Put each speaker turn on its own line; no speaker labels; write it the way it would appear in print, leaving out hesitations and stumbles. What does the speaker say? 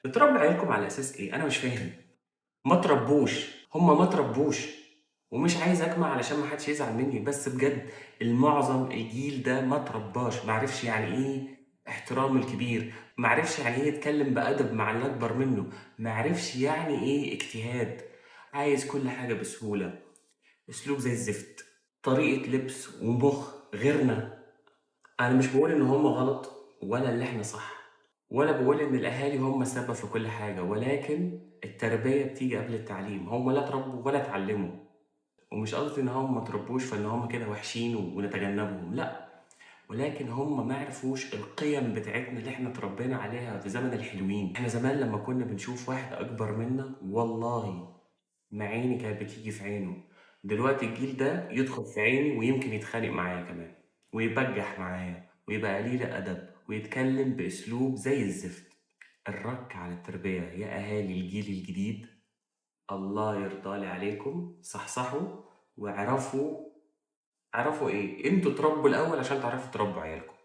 بتربوا عيالكم على اساس ايه؟ انا مش فاهم. ما تربوش، هما ما تربوش. ومش عايز اجمع علشان ما حدش يزعل مني، بس بجد المعظم الجيل ده ما ترباش، ما عرفش يعني ايه احترام الكبير، ما عرفش يعني ايه يتكلم بأدب مع اللي اكبر منه، ما عرفش يعني ايه اجتهاد. عايز كل حاجة بسهولة، اسلوب زي الزفت، طريقة لبس ومخ غيرنا. انا مش بقول ان هم غلط ولا اللي احنا صح، ولا بقول ان الاهالي هم السبب في كل حاجة، ولكن التربية بتيجي قبل التعليم. هم لا تربوا ولا اتعلموا. ومش قصدي ان هم ما تربوش فان هم كده وحشين ونتجنبهم، لا، ولكن هم ما عرفوش القيم بتاعتنا اللي احنا اتربينا عليها في زمن الحلوين. احنا زمان لما كنا بنشوف واحد اكبر منا والله ما عيني كانت بتيجي في عينه. دلوقتي الجيل ده يدخل في عيني ويمكن يتخانق معايا كمان، ويبجح معايا ويبقى قليل أدب ويتكلم بأسلوب زي الزفت. الرك على التربية يا أهالي الجيل الجديد، الله يرضى لي عليكم، صحصحوا واعرفوا. اعرفوا ايه؟ انتوا تربوا الأول عشان تعرفوا تربوا عيالكم.